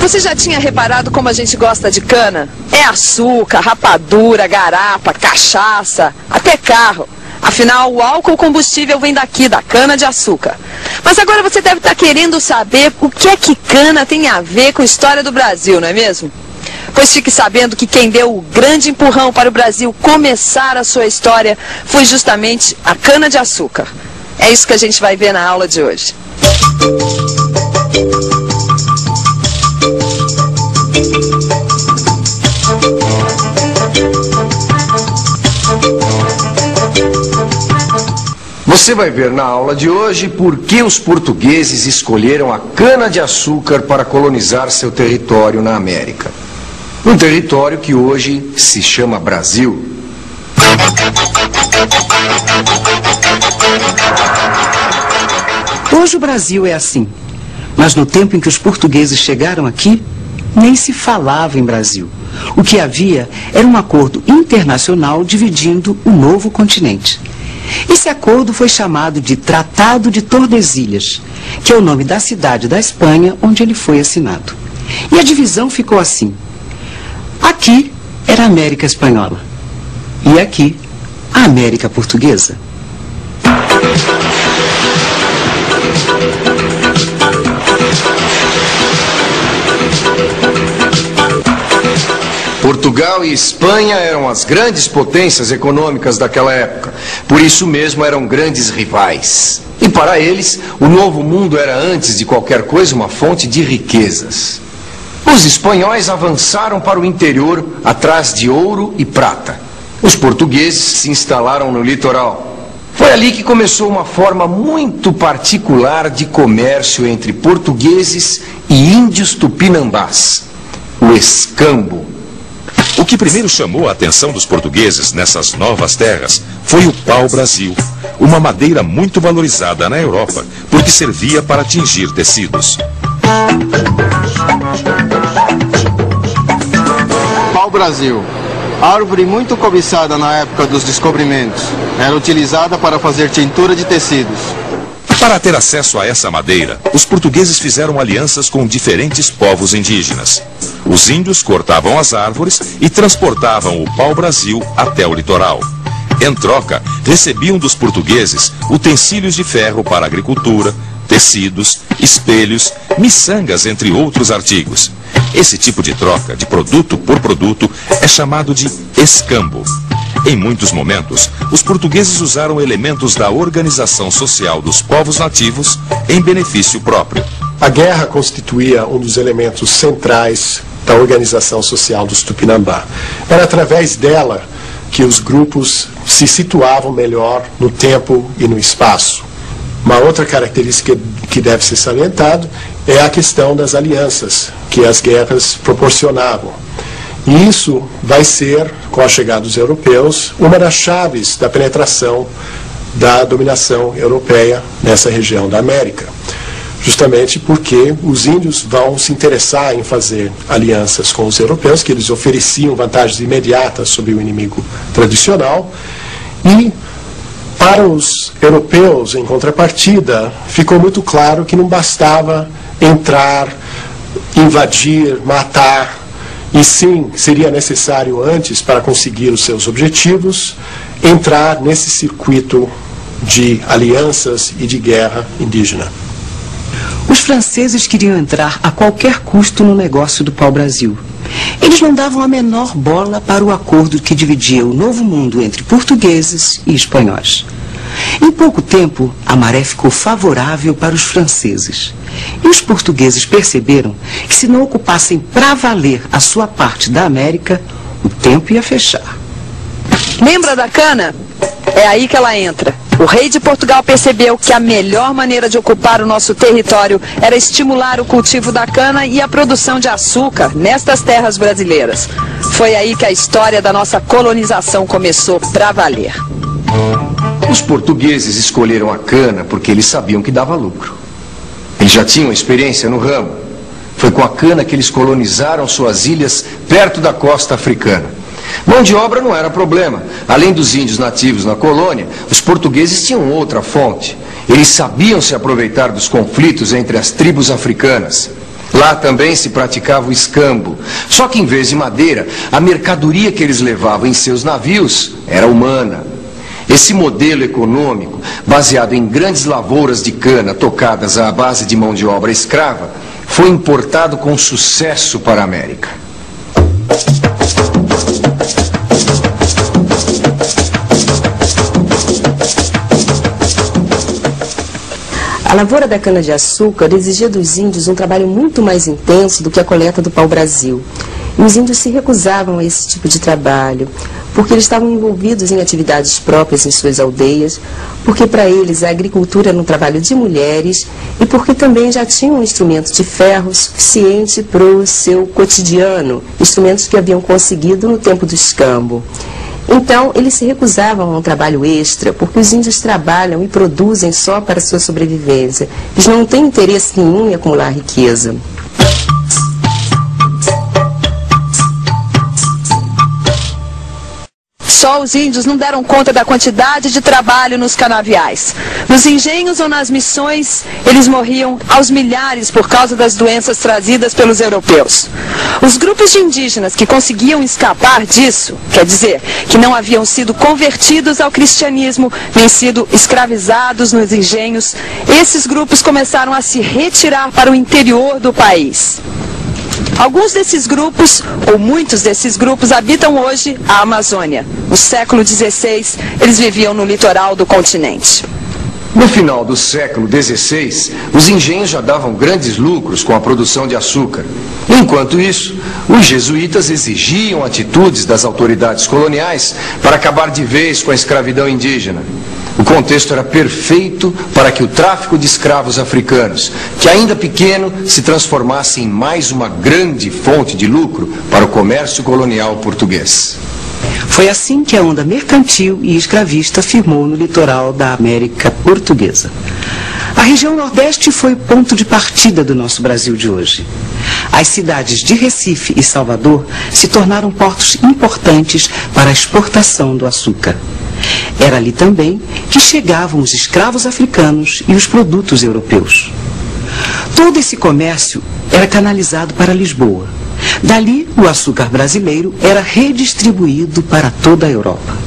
Você já tinha reparado como a gente gosta de cana? É açúcar, rapadura, garapa, cachaça, até carro. Afinal, o álcool combustível vem daqui, da cana-de-açúcar. Mas agora você deve estar querendo saber o que é que cana tem a ver com a história do Brasil, não é mesmo? Pois fique sabendo que quem deu o grande empurrão para o Brasil começar a sua história foi justamente a cana-de-açúcar. É isso que a gente vai ver na aula de hoje. Você vai ver na aula de hoje por que os portugueses escolheram a cana-de-açúcar para colonizar seu território na América. Um território que hoje se chama Brasil. Hoje o Brasil é assim, mas no tempo em que os portugueses chegaram aqui, nem se falava em Brasil. O que havia era um acordo internacional dividindo o novo continente. Esse acordo foi chamado de Tratado de Tordesilhas, que é o nome da cidade da Espanha onde ele foi assinado. E a divisão ficou assim. Aqui era a América Espanhola e aqui a América Portuguesa. Portugal e Espanha eram as grandes potências econômicas daquela época. Por isso mesmo eram grandes rivais. E para eles, o Novo Mundo era antes de qualquer coisa uma fonte de riquezas. Os espanhóis avançaram para o interior atrás de ouro e prata. Os portugueses se instalaram no litoral. Foi ali que começou uma forma muito particular de comércio entre portugueses e índios tupinambás, o escambo. O que primeiro chamou a atenção dos portugueses nessas novas terras foi o pau-brasil, uma madeira muito valorizada na Europa, porque servia para tingir tecidos. Pau-brasil, árvore muito cobiçada na época dos descobrimentos, era utilizada para fazer tintura de tecidos. Para ter acesso a essa madeira, os portugueses fizeram alianças com diferentes povos indígenas. Os índios cortavam as árvores e transportavam o pau-brasil até o litoral. Em troca, recebiam dos portugueses utensílios de ferro para a agricultura, tecidos, espelhos, miçangas, entre outros artigos. Esse tipo de troca, de produto por produto, é chamado de escambo. Em muitos momentos, os portugueses usaram elementos da organização social dos povos nativos em benefício próprio. A guerra constituía um dos elementos centrais da organização social dos Tupinambá. Era através dela que os grupos se situavam melhor no tempo e no espaço. Uma outra característica que deve ser salientado é a questão das alianças que as guerras proporcionavam. E isso vai ser, com a chegada dos europeus, uma das chaves da penetração da dominação europeia nessa região da América. Justamente porque os índios vão se interessar em fazer alianças com os europeus, que eles ofereciam vantagens imediatas sobre o inimigo tradicional. E para os europeus, em contrapartida, ficou muito claro que não bastava entrar, invadir, matar. E sim, seria necessário antes, para conseguir os seus objetivos, entrar nesse circuito de alianças e de guerra indígena. Os franceses queriam entrar a qualquer custo no negócio do pau-brasil. Eles não davam a menor bola para o acordo que dividia o Novo Mundo entre portugueses e espanhóis. Em pouco tempo, a maré ficou favorável para os franceses. E os portugueses perceberam que se não ocupassem para valer a sua parte da América, o tempo ia fechar. Lembra da cana? É aí que ela entra. O rei de Portugal percebeu que a melhor maneira de ocupar o nosso território era estimular o cultivo da cana e a produção de açúcar nestas terras brasileiras. Foi aí que a história da nossa colonização começou para valer. Os portugueses escolheram a cana porque eles sabiam que dava lucro. Eles já tinham experiência no ramo. Foi com a cana que eles colonizaram suas ilhas perto da costa africana. Mão de obra não era problema. Além dos índios nativos na colônia, os portugueses tinham outra fonte. Eles sabiam se aproveitar dos conflitos entre as tribos africanas. Lá também se praticava o escambo. Só que em vez de madeira, a mercadoria que eles levavam em seus navios era humana. Esse modelo econômico, baseado em grandes lavouras de cana tocadas à base de mão de obra escrava, foi importado com sucesso para a América. A lavoura da cana-de-açúcar exigia dos índios um trabalho muito mais intenso do que a coleta do pau-brasil. E os índios se recusavam a esse tipo de trabalho, porque eles estavam envolvidos em atividades próprias em suas aldeias, porque para eles a agricultura era um trabalho de mulheres e porque também já tinham um instrumento de ferro suficiente para o seu cotidiano, instrumentos que haviam conseguido no tempo do escambo. Então, eles se recusavam a um trabalho extra, porque os índios trabalham e produzem só para a sua sobrevivência. Eles não têm interesse nenhum em acumular riqueza. Só os índios não deram conta da quantidade de trabalho nos canaviais. Nos engenhos ou nas missões, eles morriam aos milhares por causa das doenças trazidas pelos europeus. Os grupos de indígenas que conseguiam escapar disso, quer dizer, que não haviam sido convertidos ao cristianismo, nem sido escravizados nos engenhos, esses grupos começaram a se retirar para o interior do país. Alguns desses grupos, ou muitos desses grupos, habitam hoje a Amazônia. No século XVI, eles viviam no litoral do continente. No final do século XVI, os engenhos já davam grandes lucros com a produção de açúcar. Enquanto isso, os jesuítas exigiam atitudes das autoridades coloniais para acabar de vez com a escravidão indígena. O contexto era perfeito para que o tráfico de escravos africanos, que ainda pequeno, se transformasse em mais uma grande fonte de lucro para o comércio colonial português. Foi assim que a onda mercantil e escravista firmou no litoral da América Portuguesa. A região Nordeste foi o ponto de partida do nosso Brasil de hoje. As cidades de Recife e Salvador se tornaram portos importantes para a exportação do açúcar. Era ali também que chegavam os escravos africanos e os produtos europeus. Todo esse comércio era canalizado para Lisboa. Dali, o açúcar brasileiro era redistribuído para toda a Europa.